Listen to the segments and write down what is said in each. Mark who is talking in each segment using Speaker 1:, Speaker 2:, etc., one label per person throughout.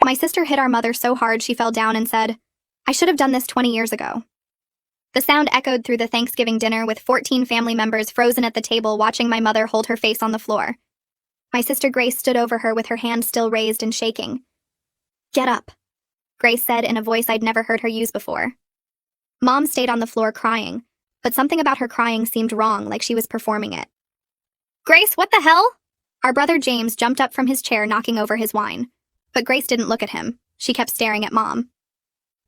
Speaker 1: My sister hit our mother so hard she fell down and said, "I should have done this 20 years ago." The sound echoed through the Thanksgiving dinner with 14 family members frozen at the table watching my mother hold her face on the floor. My sister Grace stood over her with her hand still raised and shaking. "Get up," Grace said in a voice I'd never heard her use before. Mom stayed on the floor crying, but something about her crying seemed wrong, like she was performing it. "Grace, what the hell?" Our brother James jumped up from his chair, knocking over his wine. But Grace didn't look at him. She kept staring at Mom.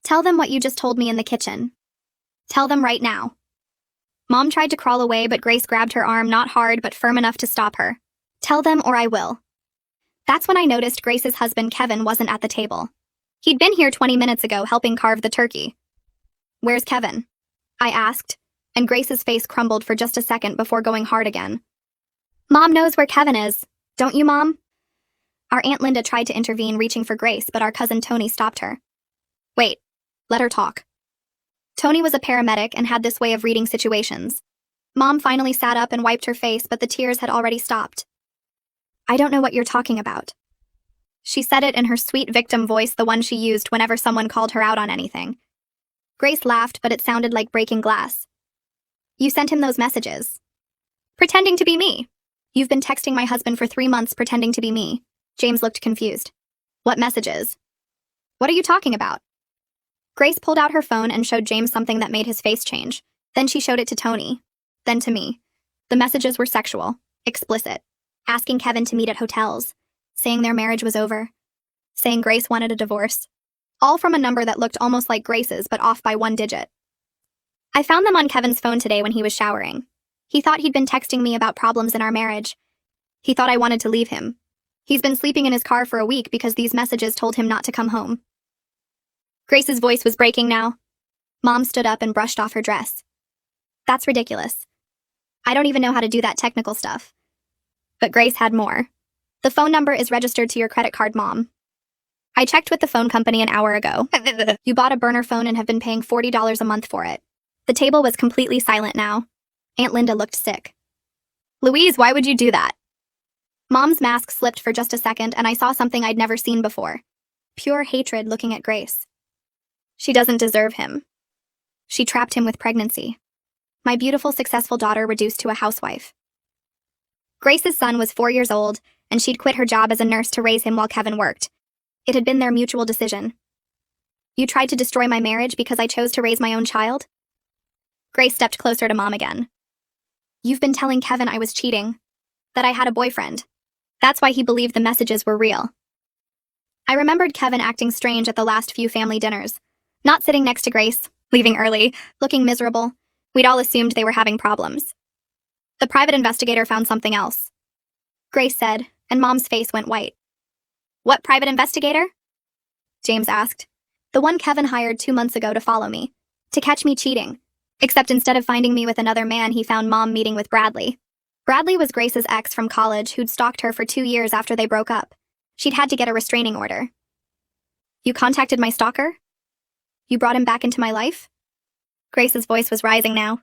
Speaker 1: "Tell them what you just told me in the kitchen. Tell them right now." Mom tried to crawl away, but Grace grabbed her arm, not hard, but firm enough to stop her. "Tell them or I will." That's when I noticed Grace's husband, Kevin, wasn't at the table. He'd been here 20 minutes ago helping carve the turkey. "Where's Kevin?" I asked, and Grace's face crumbled for just a second before going hard again. "Mom knows where Kevin is. Don't you, Mom?" Our Aunt Linda tried to intervene, reaching for Grace, but our cousin Tony stopped her. "Wait, let her talk." Tony was a paramedic and had this way of reading situations. Mom finally sat up and wiped her face, but the tears had already stopped. "I don't know what you're talking about." She said it in her sweet victim voice, the one she used whenever someone called her out on anything. Grace laughed, but it sounded like breaking glass. "You sent him those messages. Pretending to be me. You've been texting my husband for 3 months pretending to be me." James looked confused. "What messages? What are you talking about?" Grace pulled out her phone and showed James something that made his face change. Then she showed it to Tony. Then to me. The messages were sexual, explicit, asking Kevin to meet at hotels, saying their marriage was over, saying Grace wanted a divorce. All from a number that looked almost like Grace's, but off by 1 digit. I found them on Kevin's phone today when he was showering. He thought he'd been texting me about problems in our marriage. He thought I wanted to leave him. He's been sleeping in his car for a week because these messages told him not to come home. Grace's voice was breaking now. Mom stood up and brushed off her dress. "That's ridiculous. I don't even know how to do that technical stuff." But Grace had more. "The phone number is registered to your credit card, Mom. I checked with the phone company an hour ago. You bought a burner phone and have been paying $40 a month for it." The table was completely silent now. Aunt Linda looked sick. "Louise, why would you do that?" Mom's mask slipped for just a second, and I saw something I'd never seen before. Pure hatred looking at Grace. She doesn't deserve him. She trapped him with pregnancy. My beautiful, successful daughter reduced to a housewife. Grace's son was 4 years old, and she'd quit her job as a nurse to raise him while Kevin worked. It had been their mutual decision. "You tried to destroy my marriage because I chose to raise my own child?" Grace stepped closer to Mom again. "You've been telling Kevin I was cheating, that I had a boyfriend. That's why he believed the messages were real." I remembered Kevin acting strange at the last few family dinners. Not sitting next to Grace, leaving early, looking miserable. We'd all assumed they were having problems. The private investigator found something else. Grace said, and Mom's face went white. "What private investigator?" James asked. "The one Kevin hired 2 months ago to follow me, to catch me cheating. Except instead of finding me with another man, he found Mom meeting with Bradley. Bradley was Grace's ex from college who'd stalked her for 2 years after they broke up. She'd had to get a restraining order." "You contacted my stalker? You brought him back into my life?" Grace's voice was rising now.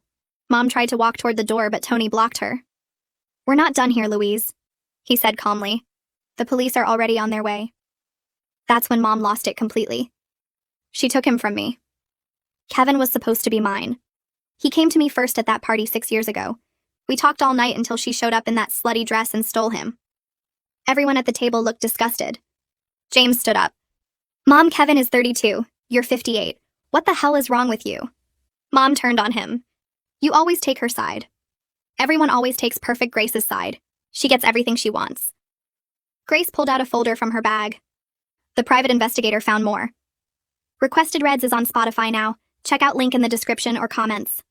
Speaker 1: Mom tried to walk toward the door, but Tony blocked her. "We're not done here, Louise," he said calmly. "The police are already on their way." That's when Mom lost it completely. She took him from me. Kevin was supposed to be mine. He came to me first at that party 6 years ago. We talked all night until she showed up in that slutty dress and stole him. Everyone at the table looked disgusted. James stood up. "Mom, Kevin is 32. You're 58. What the hell is wrong with you?" Mom turned on him. "You always take her side. Everyone always takes perfect Grace's side. She gets everything she wants." Grace pulled out a folder from her bag. The private investigator found more. "Requested Reds is on Spotify now. Check out link in the description or comments."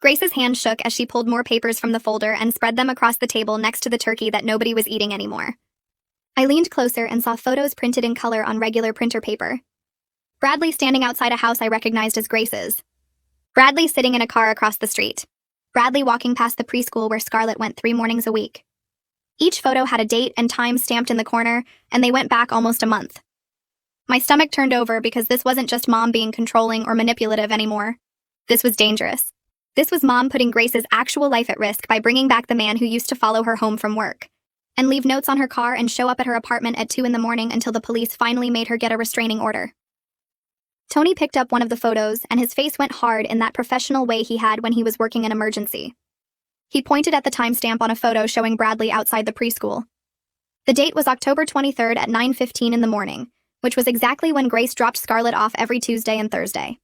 Speaker 1: Grace's hand shook as she pulled more papers from the folder and spread them across the table next to the turkey that nobody was eating anymore. I leaned closer and saw photos printed in color on regular printer paper. Bradley standing outside a house I recognized as Grace's. Bradley sitting in a car across the street. Bradley walking past the preschool where Scarlett went 3 mornings a week. Each photo had a date and time stamped in the corner, and they went back almost a month. My stomach turned over because this wasn't just Mom being controlling or manipulative anymore. This was dangerous. This was Mom putting Grace's actual life at risk by bringing back the man who used to follow her home from work. and leave notes on her car and show up at her apartment at 2 in the morning until the police finally made her get a restraining order. Tony picked up one of the photos, and his face went hard in that professional way he had when he was working an emergency. He pointed at the timestamp on a photo showing Bradley outside the preschool. The date was October 23rd at 9:15 in the morning, which was exactly when Grace dropped Scarlett off every Tuesday and Thursday.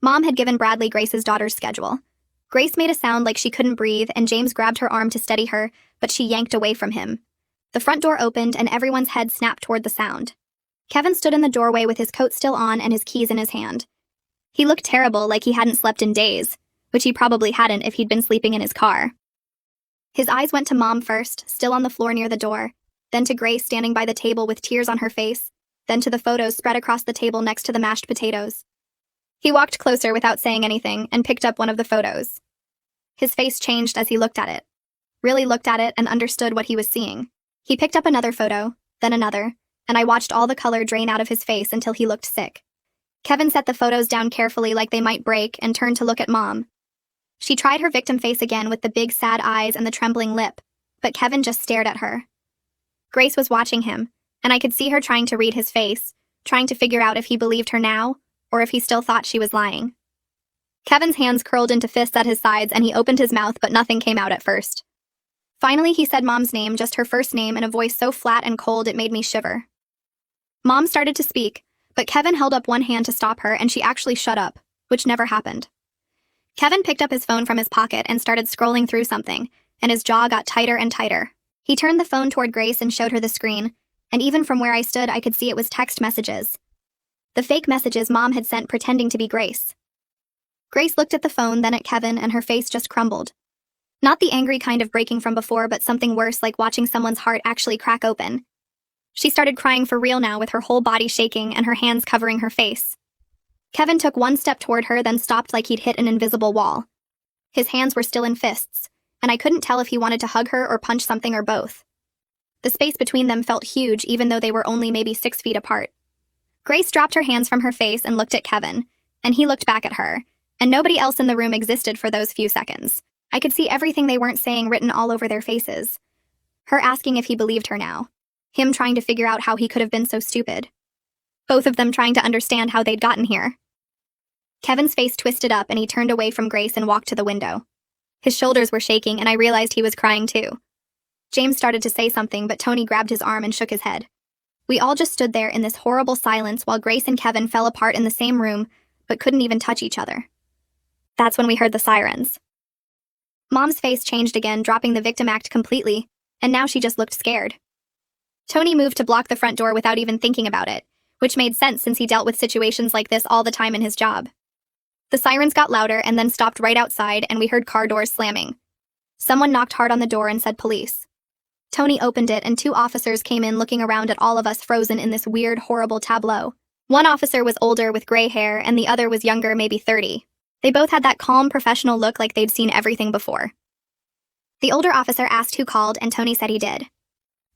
Speaker 1: Mom had given Bradley Grace's daughter's schedule. Grace made a sound like she couldn't breathe, and James grabbed her arm to steady her, but she yanked away from him. The front door opened, and everyone's head snapped toward the sound. Kevin stood in the doorway with his coat still on and his keys in his hand. He looked terrible, like he hadn't slept in days, which he probably hadn't if he'd been sleeping in his car. His eyes went to Mom first, still on the floor near the door, then to Grace standing by the table with tears on her face, then to the photos spread across the table next to the mashed potatoes. He walked closer without saying anything and picked up one of the photos. His face changed as he looked at it. Really looked at it and understood what he was seeing. He picked up another photo, then another, and I watched all the color drain out of his face until he looked sick. Kevin set the photos down carefully like they might break and turned to look at Mom. She tried her victim face again with the big sad eyes and the trembling lip, but Kevin just stared at her. Grace was watching him, and I could see her trying to read his face, trying to figure out if he believed her now, or if he still thought she was lying. Kevin's hands curled into fists at his sides and he opened his mouth, but nothing came out at first. Finally, he said Mom's name, just her first name, in a voice so flat and cold it made me shiver. Mom started to speak, but Kevin held up one hand to stop her and she actually shut up, which never happened. Kevin picked up his phone from his pocket and started scrolling through something, and his jaw got tighter and tighter. He turned the phone toward Grace and showed her the screen, and even from where I stood I could see it was text messages. The fake messages Mom had sent pretending to be Grace. Grace looked at the phone, then at Kevin, and her face just crumbled. Not the angry kind of breaking from before, but something worse, like watching someone's heart actually crack open. She started crying for real now, with her whole body shaking and her hands covering her face. Kevin took one step toward her, then stopped like he'd hit an invisible wall. His hands were still in fists, and I couldn't tell if he wanted to hug her or punch something or both. The space between them felt huge, even though they were only maybe 6 feet apart. Grace dropped her hands from her face and looked at Kevin, and he looked back at her, and nobody else in the room existed for those few seconds. I could see everything they weren't saying written all over their faces. Her asking if he believed her now. Him trying to figure out how he could have been so stupid. Both of them trying to understand how they'd gotten here. Kevin's face twisted up and he turned away from Grace and walked to the window. His shoulders were shaking and I realized he was crying too. James started to say something, but Tony grabbed his arm and shook his head. We all just stood there in this horrible silence while Grace and Kevin fell apart in the same room, but couldn't even touch each other. That's when we heard the sirens. Mom's face changed again, dropping the victim act completely, and now she just looked scared. Tony moved to block the front door without even thinking about it, which made sense since he dealt with situations like this all the time in his job. The sirens got louder and then stopped right outside, and we heard car doors slamming. Someone knocked hard on the door and said police. Tony opened it, and 2 officers came in, looking around at all of us frozen in this weird, horrible tableau. One officer was older with gray hair, and the other was younger, maybe 30. They both had that calm, professional look like they'd seen everything before. The older officer asked who called, and Tony said he did.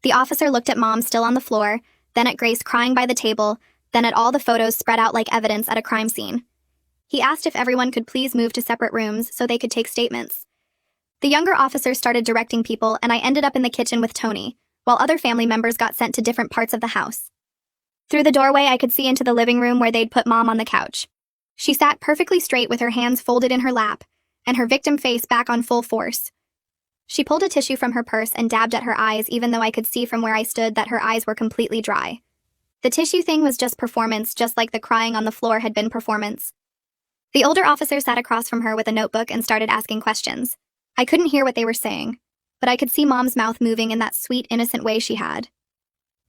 Speaker 1: The officer looked at Mom still on the floor, then at Grace crying by the table, then at all the photos spread out like evidence at a crime scene. He asked if everyone could please move to separate rooms so they could take statements. The younger officer started directing people, and I ended up in the kitchen with Tony, while other family members got sent to different parts of the house. Through the doorway, I could see into the living room where they'd put Mom on the couch. She sat perfectly straight with her hands folded in her lap, and her victim face back on full force. She pulled a tissue from her purse and dabbed at her eyes, even though I could see from where I stood that her eyes were completely dry. The tissue thing was just performance, just like the crying on the floor had been performance. The older officer sat across from her with a notebook and started asking questions. I couldn't hear what they were saying, but I could see Mom's mouth moving in that sweet, innocent way she had.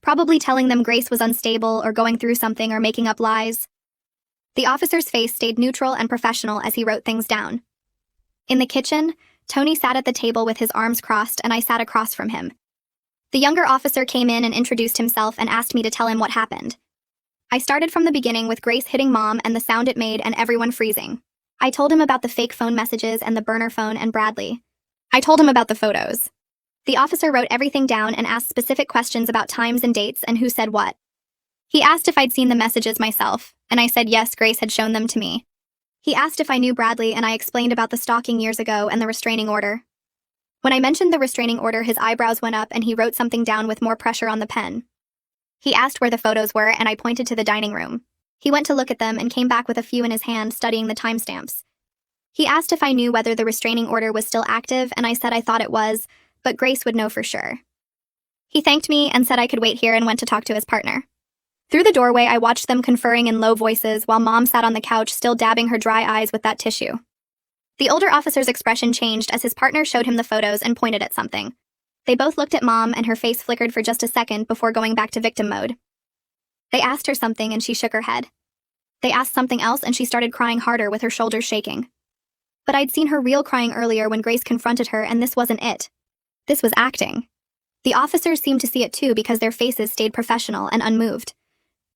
Speaker 1: Probably telling them Grace was unstable or going through something or making up lies. The officer's face stayed neutral and professional as he wrote things down. In the kitchen, Tony sat at the table with his arms crossed, and I sat across from him. The younger officer came in and introduced himself and asked me to tell him what happened. I started from the beginning with Grace hitting Mom and the sound it made and everyone freezing. I told him about the fake phone messages and the burner phone and Bradley. I told him about the photos. The officer wrote everything down and asked specific questions about times and dates and who said what. He asked if I'd seen the messages myself, and I said yes, Grace had shown them to me. He asked if I knew Bradley, and I explained about the stalking years ago and the restraining order. When I mentioned the restraining order, his eyebrows went up and he wrote something down with more pressure on the pen. He asked where the photos were, and I pointed to the dining room. He went to look at them and came back with a few in his hand, studying the timestamps. He asked if I knew whether the restraining order was still active, and I said I thought it was, but Grace would know for sure. He thanked me and said I could wait here and went to talk to his partner. Through the doorway, I watched them conferring in low voices while Mom sat on the couch, still dabbing her dry eyes with that tissue. The older officer's expression changed as his partner showed him the photos and pointed at something. They both looked at Mom, and her face flickered for just a second before going back to victim mode. They asked her something and she shook her head. They asked something else and she started crying harder with her shoulders shaking. But I'd seen her real crying earlier when Grace confronted her, and this wasn't it. This was acting. The officers seemed to see it too because their faces stayed professional and unmoved.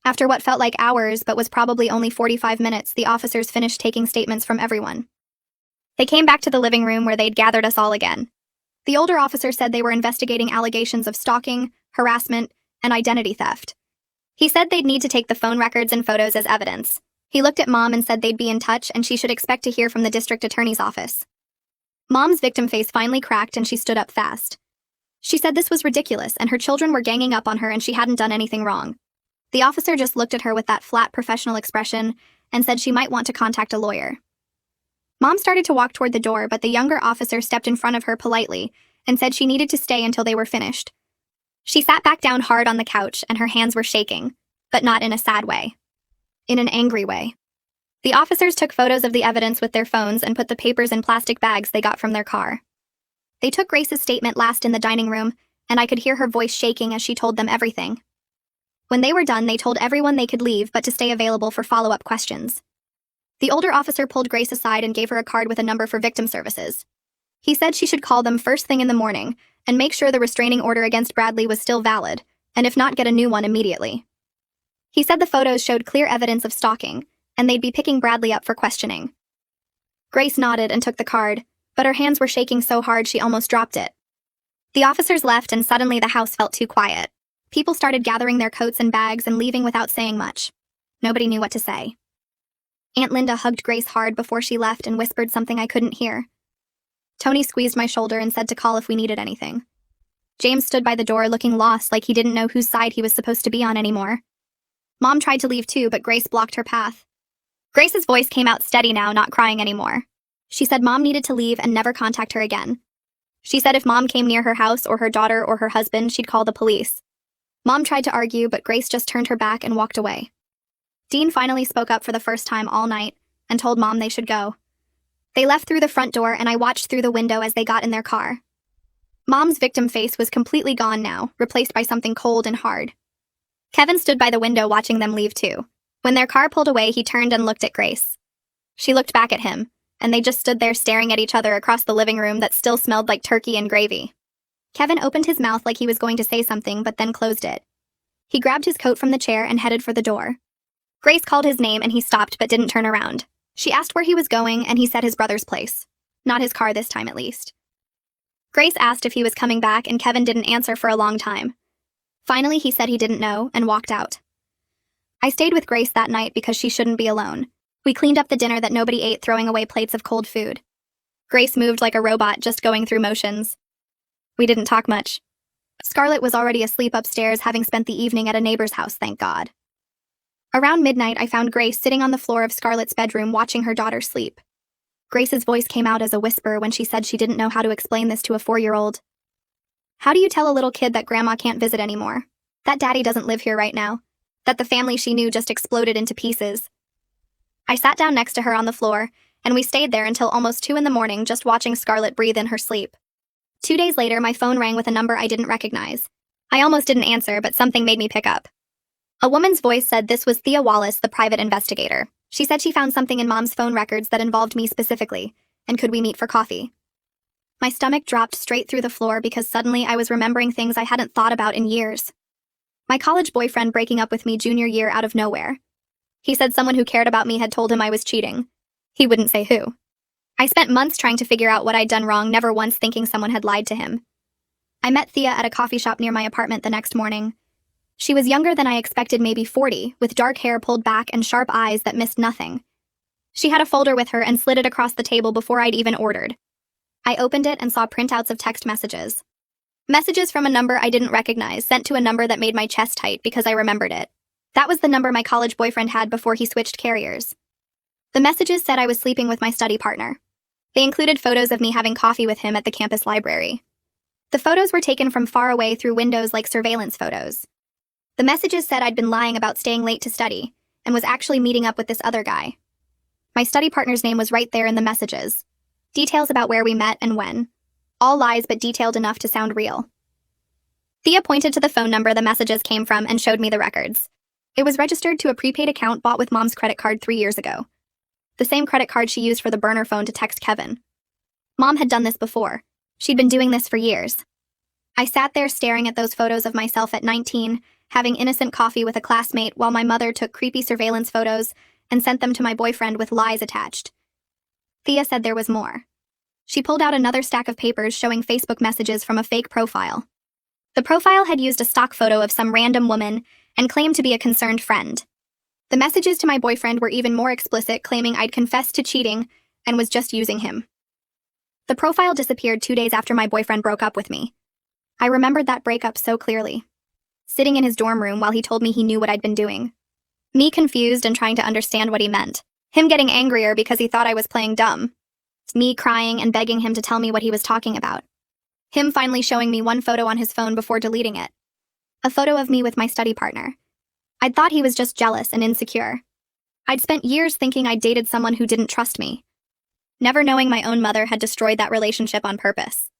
Speaker 1: After what felt like hours but was probably only 45 minutes, the officers finished taking statements from everyone. They came back to the living room where they'd gathered us all again. The older officer said they were investigating allegations of stalking, harassment, and identity theft. He said they'd need to take the phone records and photos as evidence. He looked at Mom and said they'd be in touch and she should expect to hear from the district attorney's office. Mom's victim face finally cracked and she stood up fast. She said this was ridiculous and her children were ganging up on her and she hadn't done anything wrong. The officer just looked at her with that flat professional expression and said she might want to contact a lawyer. Mom started to walk toward the door, but the younger officer stepped in front of her politely and said she needed to stay until they were finished. She sat back down hard on the couch and her hands were shaking, but not in a sad way. In an angry way. The officers took photos of the evidence with their phones and put the papers in plastic bags they got from their car. They took Grace's statement last in the dining room, and I could hear her voice shaking as she told them everything. When they were done, they told everyone they could leave but to stay available for follow-up questions. The older officer pulled Grace aside and gave her a card with a number for victim services. He said she should call them first thing in the morning and make sure the restraining order against Bradley was still valid, and if not, get a new one immediately. He said the photos showed clear evidence of stalking, and they'd be picking Bradley up for questioning. Grace nodded and took the card, but her hands were shaking so hard she almost dropped it. The officers left and suddenly the house felt too quiet. People started gathering their coats and bags and leaving without saying much. Nobody knew what to say. Aunt Linda hugged Grace hard before she left and whispered something I couldn't hear. Tony squeezed my shoulder and said to call if we needed anything. James stood by the door looking lost, like he didn't know whose side he was supposed to be on anymore. Mom tried to leave too, but Grace blocked her path. Grace's voice came out steady now, not crying anymore. She said Mom needed to leave and never contact her again. She said if Mom came near her house or her daughter or her husband, she'd call the police. Mom tried to argue, but Grace just turned her back and walked away. Dean finally spoke up for the first time all night and told Mom they should go. They left through the front door and I watched through the window as they got in their car. Mom's victim face was completely gone now, replaced by something cold and hard. Kevin stood by the window watching them leave too. When their car pulled away, he turned and looked at Grace. She looked back at him, and they just stood there staring at each other across the living room that still smelled like turkey and gravy. Kevin opened his mouth like he was going to say something, but then closed it. He grabbed his coat from the chair and headed for the door. Grace called his name and he stopped but didn't turn around. She asked where he was going and he said his brother's place. Not his car this time, at least. Grace asked if he was coming back and Kevin didn't answer for a long time. Finally, he said he didn't know and walked out. I stayed with Grace that night because she shouldn't be alone. We cleaned up the dinner that nobody ate, throwing away plates of cold food. Grace moved like a robot, just going through motions. We didn't talk much. Scarlett was already asleep upstairs, having spent the evening at a neighbor's house, thank God. Around midnight, I found Grace sitting on the floor of Scarlett's bedroom watching her daughter sleep. Grace's voice came out as a whisper when she said she didn't know how to explain this to a 4-year-old. How do you tell a little kid that grandma can't visit anymore? That daddy doesn't live here right now? That the family she knew just exploded into pieces? I sat down next to her on the floor, and we stayed there until almost 2 a.m, just watching Scarlett breathe in her sleep. 2 days later, my phone rang with a number I didn't recognize. I almost didn't answer, but something made me pick up. A woman's voice said this was Thea Wallace, the private investigator. She said she found something in Mom's phone records that involved me specifically, and could we meet for coffee? My stomach dropped straight through the floor because suddenly I was remembering things I hadn't thought about in years. My college boyfriend breaking up with me junior year out of nowhere. He said someone who cared about me had told him I was cheating. He wouldn't say who. I spent months trying to figure out what I'd done wrong, never once thinking someone had lied to him. I met Thea at a coffee shop near my apartment the next morning. She was younger than I expected, maybe 40, with dark hair pulled back and sharp eyes that missed nothing. She had a folder with her and slid it across the table before I'd even ordered. I opened it and saw printouts of text messages. Messages from a number I didn't recognize, sent to a number that made my chest tight because I remembered it. That was the number my college boyfriend had before he switched carriers. The messages said I was sleeping with my study partner. They included photos of me having coffee with him at the campus library. The photos were taken from far away through windows like surveillance photos. The messages said I'd been lying about staying late to study, and was actually meeting up with this other guy. My study partner's name was right there in the messages. Details about where we met and when. All lies but detailed enough to sound real. Thea pointed to the phone number the messages came from and showed me the records. It was registered to a prepaid account bought with Mom's credit card 3 years ago. The same credit card she used for the burner phone to text Kevin. Mom had done this before. She'd been doing this for years. I sat there staring at those photos of myself at 19, having innocent coffee with a classmate while my mother took creepy surveillance photos and sent them to my boyfriend with lies attached. Thea said there was more. She pulled out another stack of papers showing Facebook messages from a fake profile. The profile had used a stock photo of some random woman and claimed to be a concerned friend. The messages to my boyfriend were even more explicit, claiming I'd confessed to cheating and was just using him. The profile disappeared 2 days after my boyfriend broke up with me. I remembered that breakup so clearly. Sitting in his dorm room while he told me he knew what I'd been doing. Me confused and trying to understand what he meant. Him getting angrier because he thought I was playing dumb. Me crying and begging him to tell me what he was talking about. Him finally showing me one photo on his phone before deleting it. A photo of me with my study partner. I'd thought he was just jealous and insecure. I'd spent years thinking I'd dated someone who didn't trust me. Never knowing my own mother had destroyed that relationship on purpose.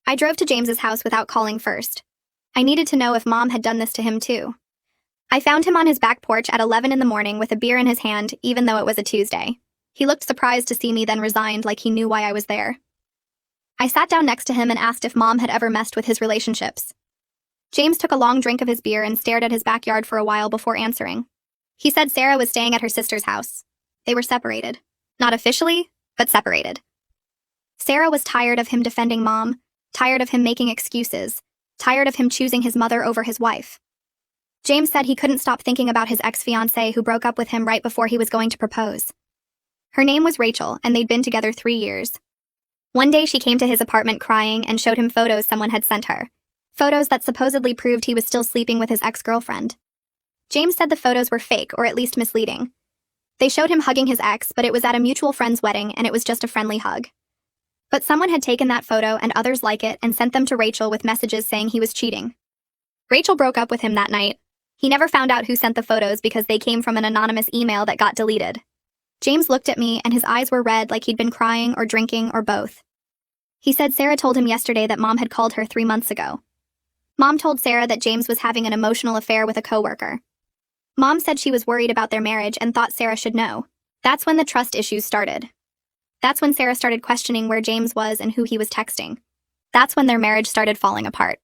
Speaker 1: I drove to James's house without calling first. I needed to know if Mom had done this to him too. I found him on his back porch at 11 in the morning with a beer in his hand, even though it was a Tuesday. He looked surprised to see me, then resigned like he knew why I was there. I sat down next to him and asked if Mom had ever messed with his relationships. James took a long drink of his beer and stared at his backyard for a while before answering. He said Sarah was staying at her sister's house. They were separated. Not officially, but separated. Sarah was tired of him defending Mom, tired of him making excuses, tired of him choosing his mother over his wife. James said he couldn't stop thinking about his ex-fiancée who broke up with him right before he was going to propose. Her name was Rachel, and they'd been together 3 years. One day she came to his apartment crying and showed him photos someone had sent her. Photos that supposedly proved he was still sleeping with his ex-girlfriend. James said the photos were fake, or at least misleading. They showed him hugging his ex, but it was at a mutual friend's wedding, and it was just a friendly hug. But someone had taken that photo and others like it and sent them to Rachel with messages saying he was cheating. Rachel broke up with him that night. He never found out who sent the photos because they came from an anonymous email that got deleted. James looked at me and his eyes were red like he'd been crying or drinking or both. He said Sarah told him yesterday that Mom had called her 3 months ago. Mom told Sarah that James was having an emotional affair with a coworker. Mom said she was worried about their marriage and thought Sarah should know. That's when the trust issues started. That's when Sarah started questioning where James was and who he was texting. That's when their marriage started falling apart.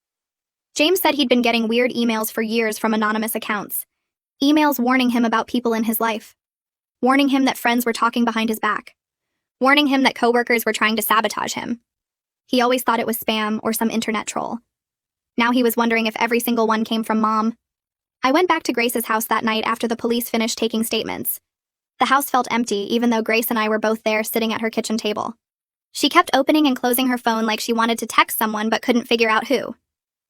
Speaker 1: James said he'd been getting weird emails for years from anonymous accounts. Emails warning him about people in his life. Warning him that friends were talking behind his back. Warning him that coworkers were trying to sabotage him. He always thought it was spam or some internet troll. Now he was wondering if every single one came from Mom. I went back to Grace's house that night after the police finished taking statements. The house felt empty, even though Grace and I were both there sitting at her kitchen table. She kept opening and closing her phone like she wanted to text someone but couldn't figure out who.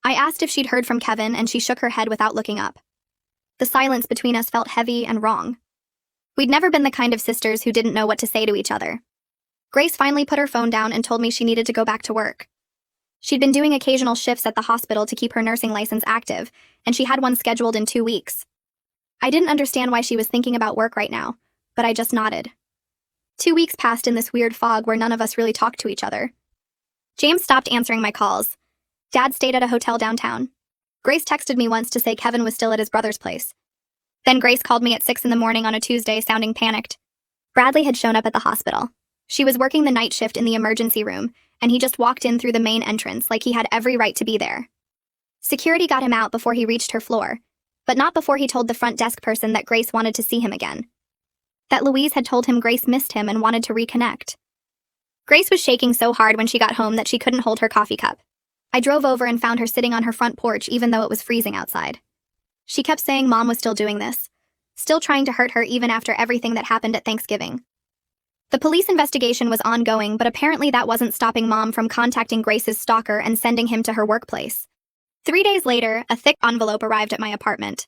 Speaker 1: I asked if she'd heard from Kevin, and she shook her head without looking up. The silence between us felt heavy and wrong. We'd never been the kind of sisters who didn't know what to say to each other. Grace finally put her phone down and told me she needed to go back to work. She'd been doing occasional shifts at the hospital to keep her nursing license active, and she had one scheduled in 2 weeks. I didn't understand why she was thinking about work right now, but I just nodded. 2 weeks passed in this weird fog where none of us really talked to each other. James stopped answering my calls. Dad stayed at a hotel downtown. Grace texted me once to say Kevin was still at his brother's place. Then Grace called me at 6 in the morning on a Tuesday, sounding panicked. Bradley had shown up at the hospital. She was working the night shift in the emergency room, and he just walked in through the main entrance like he had every right to be there. Security got him out before he reached her floor, but not before he told the front desk person that Grace wanted to see him again. That Louise had told him Grace missed him and wanted to reconnect. Grace was shaking so hard when she got home that she couldn't hold her coffee cup. I drove over and found her sitting on her front porch even though it was freezing outside. She kept saying Mom was still doing this, still trying to hurt her even after everything that happened at Thanksgiving. The police investigation was ongoing, but apparently that wasn't stopping Mom from contacting Grace's stalker and sending him to her workplace. 3 days later, a thick envelope arrived at my apartment.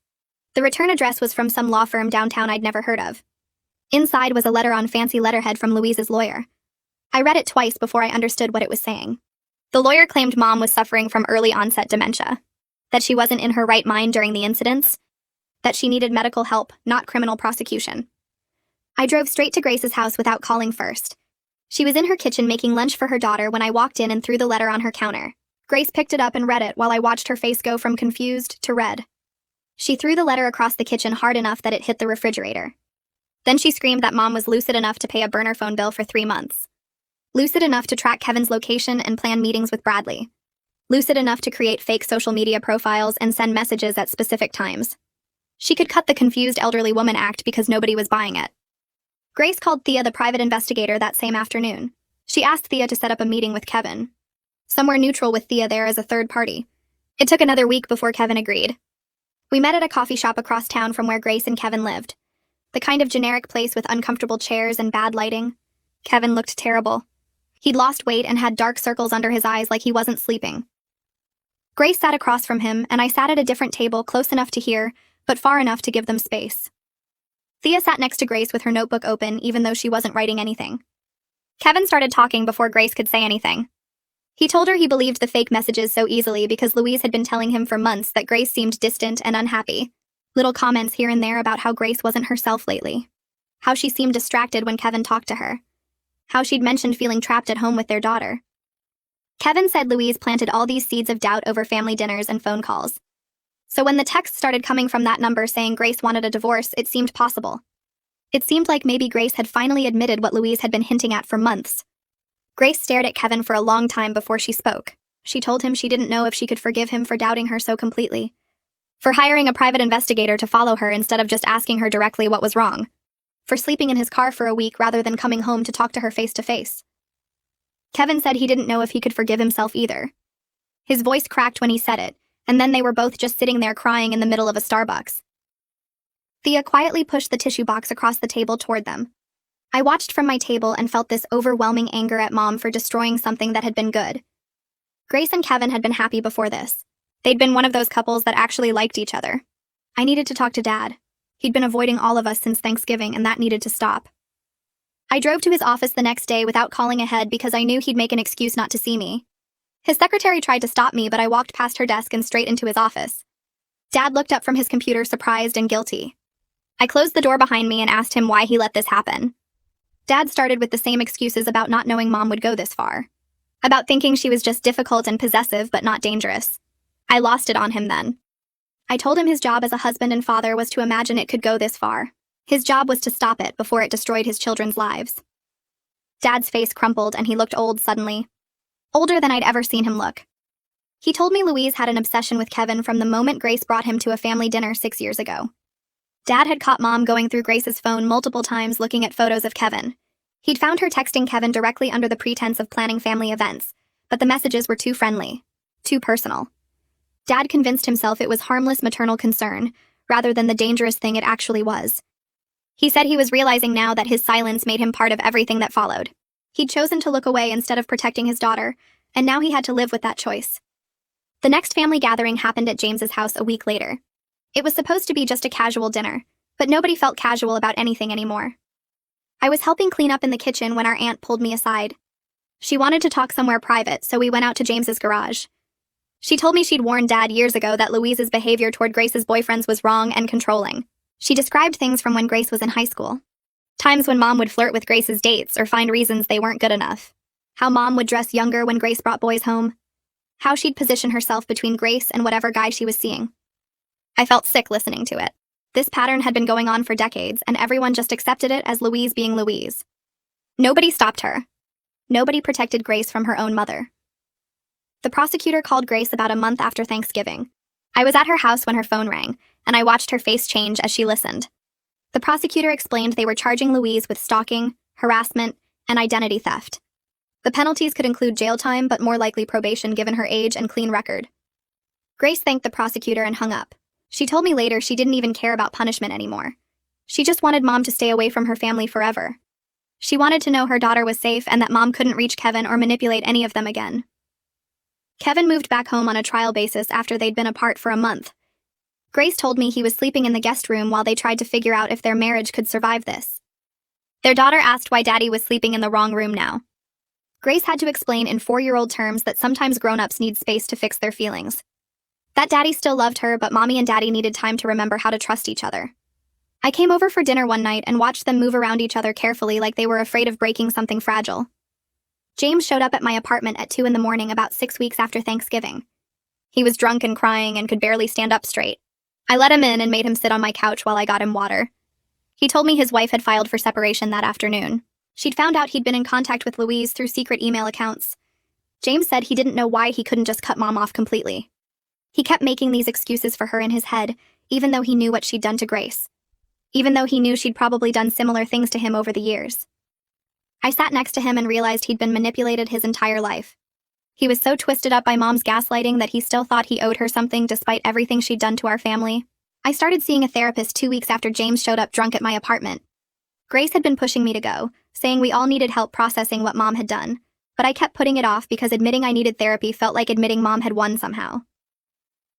Speaker 1: The return address was from some law firm downtown I'd never heard of. Inside was a letter on fancy letterhead from Louise's lawyer. I read it twice before I understood what it was saying. The lawyer claimed Mom was suffering from early-onset dementia, that she wasn't in her right mind during the incidents, that she needed medical help, not criminal prosecution. I drove straight to Grace's house without calling first. She was in her kitchen making lunch for her daughter when I walked in and threw the letter on her counter. Grace picked it up and read it while I watched her face go from confused to red. She threw the letter across the kitchen hard enough that it hit the refrigerator. Then she screamed that Mom was lucid enough to pay a burner phone bill for 3 months. Lucid enough to track Kevin's location and plan meetings with Bradley. Lucid enough to create fake social media profiles and send messages at specific times. She could cut the confused elderly woman act because nobody was buying it. Grace called Thea the private investigator that same afternoon. She asked Thea to set up a meeting with Kevin. Somewhere neutral with Thea there as a third party. It took another week before Kevin agreed. We met at a coffee shop across town from where Grace and Kevin lived. The kind of generic place with uncomfortable chairs and bad lighting. Kevin looked terrible. He'd lost weight and had dark circles under his eyes like he wasn't sleeping. Grace sat across from him, and I sat at a different table close enough to hear, but far enough to give them space. Thea sat next to Grace with her notebook open, even though she wasn't writing anything. Kevin started talking before Grace could say anything. He told her he believed the fake messages so easily because Louise had been telling him for months that Grace seemed distant and unhappy. Little comments here and there about how Grace wasn't herself lately. How she seemed distracted when Kevin talked to her. How she'd mentioned feeling trapped at home with their daughter. Kevin said Louise planted all these seeds of doubt over family dinners and phone calls. So when the texts started coming from that number saying Grace wanted a divorce, it seemed possible. It seemed like maybe Grace had finally admitted what Louise had been hinting at for months. Grace stared at Kevin for a long time before she spoke. She told him she didn't know if she could forgive him for doubting her so completely. For hiring a private investigator to follow her instead of just asking her directly what was wrong. For sleeping in his car for a week rather than coming home to talk to her face to face. Kevin said he didn't know if he could forgive himself either. His voice cracked when he said it, and then they were both just sitting there crying in the middle of a Starbucks. Thea quietly pushed the tissue box across the table toward them. I watched from my table and felt this overwhelming anger at Mom for destroying something that had been good. Grace and Kevin had been happy before this. They'd been one of those couples that actually liked each other. I needed to talk to Dad. He'd been avoiding all of us since Thanksgiving, and that needed to stop. I drove to his office the next day without calling ahead because I knew he'd make an excuse not to see me. His secretary tried to stop me, but I walked past her desk and straight into his office. Dad looked up from his computer surprised and guilty. I closed the door behind me and asked him why he let this happen. Dad started with the same excuses about not knowing Mom would go this far. About thinking she was just difficult and possessive but not dangerous. I lost it on him then. I told him his job as a husband and father was to imagine it could go this far. His job was to stop it before it destroyed his children's lives. Dad's face crumpled and he looked old suddenly. Older than I'd ever seen him look. He told me Louise had an obsession with Kevin from the moment Grace brought him to a family dinner 6 years ago. Dad had caught Mom going through Grace's phone multiple times looking at photos of Kevin. He'd found her texting Kevin directly under the pretense of planning family events, but the messages were too friendly, too personal. Dad convinced himself it was harmless maternal concern, rather than the dangerous thing it actually was. He said he was realizing now that his silence made him part of everything that followed. He'd chosen to look away instead of protecting his daughter, and now he had to live with that choice. The next family gathering happened at James's house a week later. It was supposed to be just a casual dinner, but nobody felt casual about anything anymore. I was helping clean up in the kitchen when our aunt pulled me aside. She wanted to talk somewhere private, so we went out to James's garage. She told me she'd warned Dad years ago that Louise's behavior toward Grace's boyfriends was wrong and controlling. She described things from when Grace was in high school. Times when Mom would flirt with Grace's dates or find reasons they weren't good enough. How Mom would dress younger when Grace brought boys home. How she'd position herself between Grace and whatever guy she was seeing. I felt sick listening to it. This pattern had been going on for decades, and everyone just accepted it as Louise being Louise. Nobody stopped her. Nobody protected Grace from her own mother. The prosecutor called Grace about a month after Thanksgiving. I was at her house when her phone rang, and I watched her face change as she listened. The prosecutor explained they were charging Louise with stalking, harassment, and identity theft. The penalties could include jail time, but more likely probation given her age and clean record. Grace thanked the prosecutor and hung up. She told me later she didn't even care about punishment anymore. She just wanted Mom to stay away from her family forever. She wanted to know her daughter was safe and that mom couldn't reach Kevin or manipulate any of them again. Kevin moved back home on a trial basis after they'd been apart for a month. Grace told me he was sleeping in the guest room while they tried to figure out if their marriage could survive this. Their daughter asked why Daddy was sleeping in the wrong room now. Grace had to explain in 4-year-old terms that sometimes grown-ups need space to fix their feelings. That Daddy still loved her, but Mommy and Daddy needed time to remember how to trust each other. I came over for dinner one night and watched them move around each other carefully like they were afraid of breaking something fragile. James showed up at my apartment at 2 a.m. about 6 weeks after Thanksgiving. He was drunk and crying and could barely stand up straight. I let him in and made him sit on my couch while I got him water. He told me his wife had filed for separation that afternoon. She'd found out he'd been in contact with Louise through secret email accounts. James said he didn't know why he couldn't just cut Mom off completely. He kept making these excuses for her in his head, even though he knew what she'd done to Grace. Even though he knew she'd probably done similar things to him over the years. I sat next to him and realized he'd been manipulated his entire life. He was so twisted up by Mom's gaslighting that he still thought he owed her something despite everything she'd done to our family. I started seeing a therapist 2 weeks after James showed up drunk at my apartment. Grace had been pushing me to go, saying we all needed help processing what Mom had done, but I kept putting it off because admitting I needed therapy felt like admitting Mom had won somehow.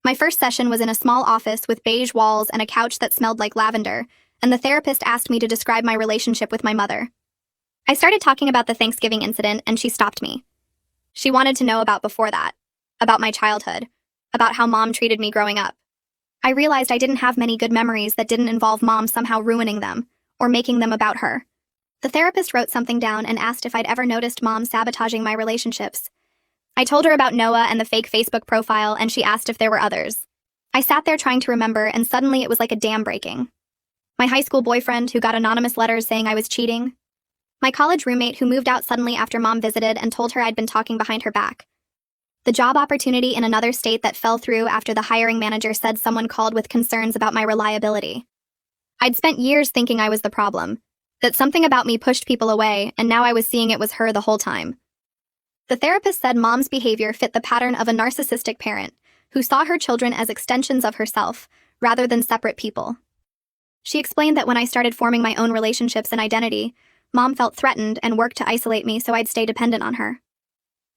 Speaker 1: My first session was in a small office with beige walls and a couch that smelled like lavender, and the therapist asked me to describe my relationship with my mother. I started talking about the Thanksgiving incident, and she stopped me. She wanted to know about before that, about my childhood, about how Mom treated me growing up. I realized I didn't have many good memories that didn't involve Mom somehow ruining them, or making them about her. The therapist wrote something down and asked if I'd ever noticed Mom sabotaging my relationships. I told her about Noah and the fake Facebook profile, and she asked if there were others. I sat there trying to remember, and suddenly it was like a dam breaking. My high school boyfriend who got anonymous letters saying I was cheating. My college roommate who moved out suddenly after Mom visited and told her I'd been talking behind her back. The job opportunity in another state that fell through after the hiring manager said someone called with concerns about my reliability. I'd spent years thinking I was the problem, that something about me pushed people away, and now I was seeing it was her the whole time. The therapist said Mom's behavior fit the pattern of a narcissistic parent who saw her children as extensions of herself rather than separate people. She explained that when I started forming my own relationships and identity, Mom felt threatened and worked to isolate me so I'd stay dependent on her.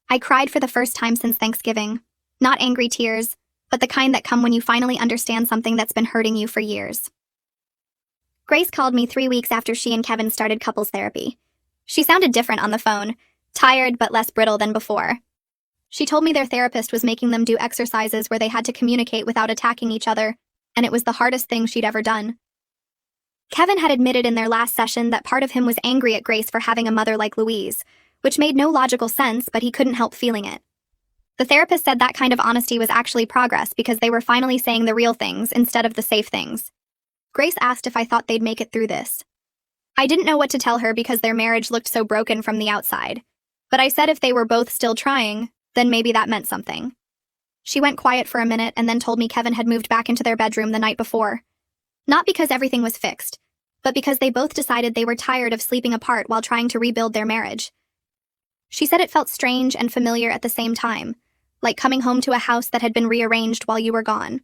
Speaker 1: I cried for the first time since Thanksgiving. Not angry tears, but the kind that come when you finally understand something that's been hurting you for years. Grace called me 3 weeks after she and Kevin started couples therapy. She sounded different on the phone, tired but less brittle than before. She told me their therapist was making them do exercises where they had to communicate without attacking each other, and it was the hardest thing she'd ever done. Kevin had admitted in their last session that part of him was angry at Grace for having a mother like Louise, which made no logical sense, but he couldn't help feeling it. The therapist said that kind of honesty was actually progress because they were finally saying the real things instead of the safe things. Grace asked if I thought they'd make it through this. I didn't know what to tell her because their marriage looked so broken from the outside, but I said if they were both still trying, then maybe that meant something. She went quiet for a minute and then told me Kevin had moved back into their bedroom the night before. Not because everything was fixed, but because they both decided they were tired of sleeping apart while trying to rebuild their marriage. She said it felt strange and familiar at the same time, like coming home to a house that had been rearranged while you were gone.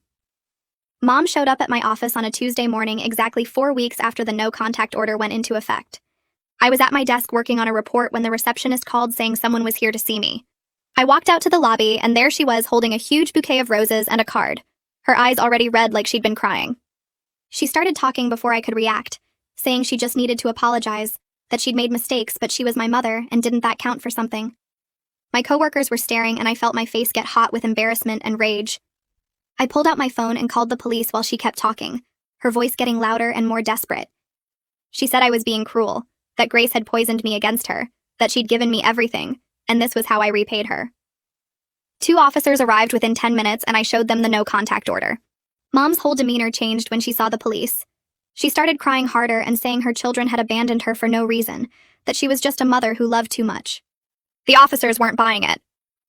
Speaker 1: Mom showed up at my office on a Tuesday morning exactly 4 weeks after the no-contact order went into effect. I was at my desk working on a report when the receptionist called saying someone was here to see me. I walked out to the lobby, and there she was holding a huge bouquet of roses and a card, her eyes already red like she'd been crying. She started talking before I could react, saying she just needed to apologize, that she'd made mistakes but she was my mother and didn't that count for something. My coworkers were staring and I felt my face get hot with embarrassment and rage. I pulled out my phone and called the police while she kept talking, her voice getting louder and more desperate. She said I was being cruel, that Grace had poisoned me against her, that she'd given me everything, and this was how I repaid her. 2 officers arrived within 10 minutes and I showed them the no-contact order. Mom's whole demeanor changed when she saw the police. She started crying harder and saying her children had abandoned her for no reason, that she was just a mother who loved too much. The officers weren't buying it.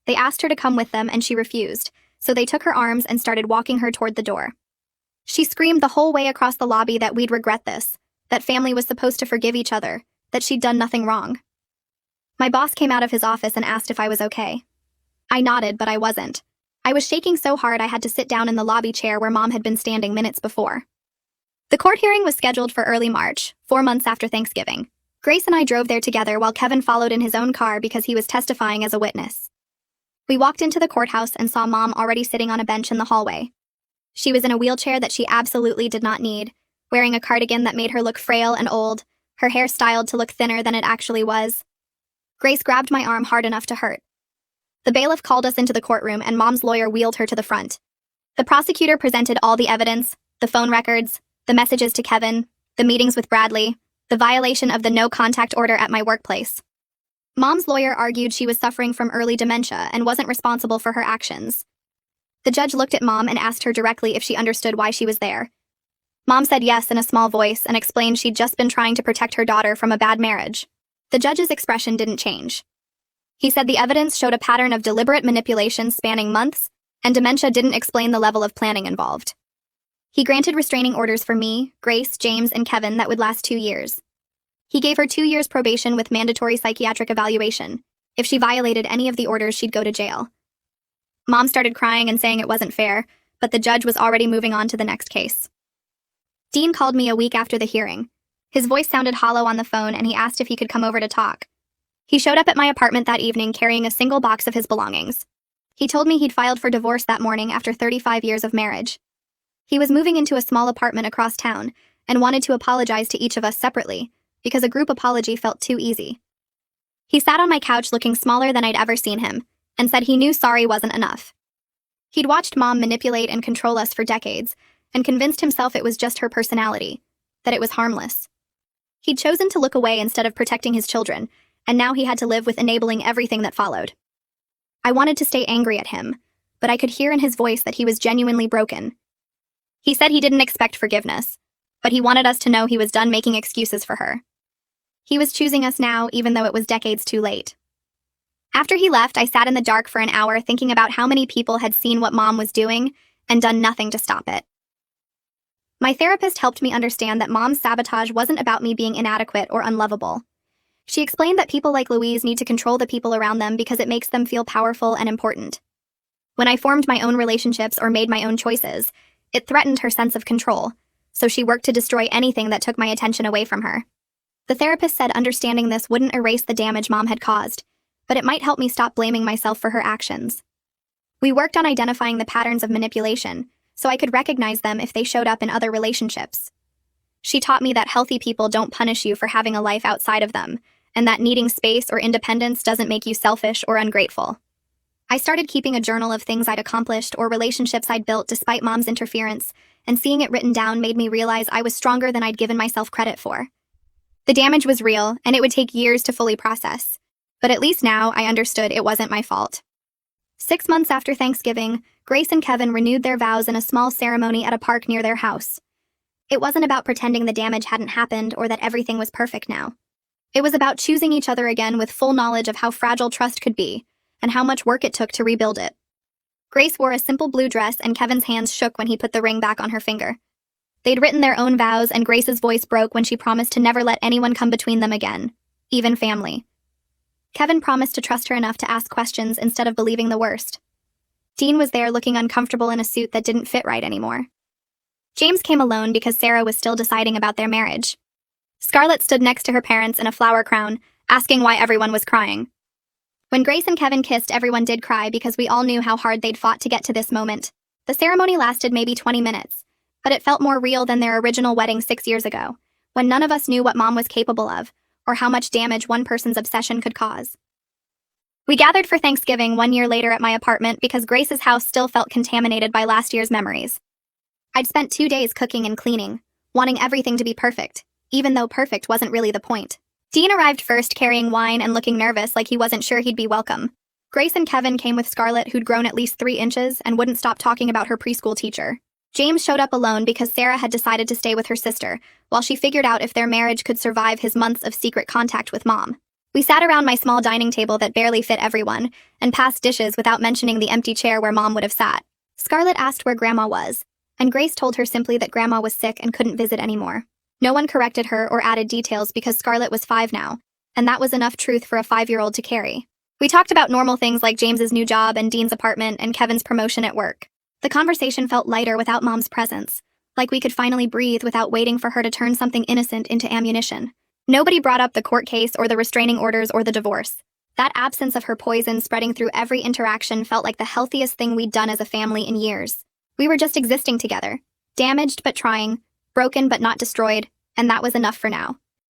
Speaker 1: They asked her to come with them and she refused, so they took her arms and started walking her toward the door. She screamed the whole way across the lobby that we'd regret this, that family was supposed to forgive each other, that she'd done nothing wrong. My boss came out of his office and asked if I was okay. I nodded, but I wasn't. I was shaking so hard I had to sit down in the lobby chair where Mom had been standing minutes before. The court hearing was scheduled for early March, 4 months after Thanksgiving. Grace and I drove there together while Kevin followed in his own car because he was testifying as a witness. We walked into the courthouse and saw Mom already sitting on a bench in the hallway. She was in a wheelchair that she absolutely did not need, wearing a cardigan that made her look frail and old, her hair styled to look thinner than it actually was. Grace grabbed my arm hard enough to hurt. The bailiff called us into the courtroom and Mom's lawyer wheeled her to the front. The prosecutor presented all the evidence, the phone records, the messages to Kevin, the meetings with Bradley, the violation of the no-contact order at my workplace. Mom's lawyer argued she was suffering from early dementia and wasn't responsible for her actions. The judge looked at Mom and asked her directly if she understood why she was there. Mom said yes in a small voice and explained she'd just been trying to protect her daughter from a bad marriage. The judge's expression didn't change. He said the evidence showed a pattern of deliberate manipulation spanning months, and dementia didn't explain the level of planning involved. He granted restraining orders for me, Grace, James, and Kevin that would last 2 years. He gave her 2 years probation with mandatory psychiatric evaluation. If she violated any of the orders, she'd go to jail. Mom started crying and saying it wasn't fair, but the judge was already moving on to the next case. Dean called me a week after the hearing. His voice sounded hollow on the phone and he asked if he could come over to talk. He showed up at my apartment that evening carrying a single box of his belongings. He told me he'd filed for divorce that morning after 35 years of marriage. He was moving into a small apartment across town and wanted to apologize to each of us separately because a group apology felt too easy. He sat on my couch looking smaller than I'd ever seen him and said he knew sorry wasn't enough. He'd watched Mom manipulate and control us for decades and convinced himself it was just her personality, that it was harmless. He'd chosen to look away instead of protecting his children, and now he had to live with enabling everything that followed. I wanted to stay angry at him, but I could hear in his voice that he was genuinely broken. He said he didn't expect forgiveness, but he wanted us to know he was done making excuses for her. He was choosing us now, even though it was decades too late. After he left, I sat in the dark for an hour thinking about how many people had seen what Mom was doing and done nothing to stop it. My therapist helped me understand that Mom's sabotage wasn't about me being inadequate or unlovable. She explained that people like Louise need to control the people around them because it makes them feel powerful and important. When I formed my own relationships or made my own choices, it threatened her sense of control, so she worked to destroy anything that took my attention away from her. The therapist said understanding this wouldn't erase the damage Mom had caused, but it might help me stop blaming myself for her actions. We worked on identifying the patterns of manipulation, so I could recognize them if they showed up in other relationships. She taught me that healthy people don't punish you for having a life outside of them, and that needing space or independence doesn't make you selfish or ungrateful. I started keeping a journal of things I'd accomplished or relationships I'd built despite Mom's interference, and seeing it written down made me realize I was stronger than I'd given myself credit for. The damage was real, and it would take years to fully process, but at least now I understood it wasn't my fault. 6 months after Thanksgiving, Grace and Kevin renewed their vows in a small ceremony at a park near their house. It wasn't about pretending the damage hadn't happened or that everything was perfect now. It was about choosing each other again with full knowledge of how fragile trust could be and how much work it took to rebuild it. Grace wore a simple blue dress and Kevin's hands shook when he put the ring back on her finger. They'd written their own vows and Grace's voice broke when she promised to never let anyone come between them again, even family. Kevin promised to trust her enough to ask questions instead of believing the worst. Dean was there looking uncomfortable in a suit that didn't fit right anymore. James came alone because Sarah was still deciding about their marriage. Scarlett stood next to her parents in a flower crown, asking why everyone was crying. When Grace and Kevin kissed, everyone did cry because we all knew how hard they'd fought to get to this moment. The ceremony lasted maybe 20 minutes, but it felt more real than their original wedding 6 years ago, when none of us knew what Mom was capable of, or how much damage one person's obsession could cause. We gathered for Thanksgiving 1 year later at my apartment because Grace's house still felt contaminated by last year's memories. I'd spent 2 days cooking and cleaning, wanting everything to be perfect, even though perfect wasn't really the point. Dean arrived first carrying wine and looking nervous like he wasn't sure he'd be welcome. Grace and Kevin came with Scarlett, who'd grown at least 3 inches and wouldn't stop talking about her preschool teacher. James showed up alone because Sarah had decided to stay with her sister, while she figured out if their marriage could survive his months of secret contact with Mom. We sat around my small dining table that barely fit everyone, and passed dishes without mentioning the empty chair where Mom would have sat. Scarlett asked where Grandma was, and Grace told her simply that Grandma was sick and couldn't visit anymore. No one corrected her or added details because Scarlett was 5 now, and that was enough truth for a 5-year-old to carry. We talked about normal things like James's new job and Dean's apartment and Kevin's promotion at work. The conversation felt lighter without Mom's presence, like we could finally breathe without waiting for her to turn something innocent into ammunition. Nobody brought up the court case or the restraining orders or the divorce. That absence of her poison spreading through every interaction felt like the healthiest thing we'd done as a family in years. We were just existing together, damaged but trying, broken but not destroyed, and that was enough for now.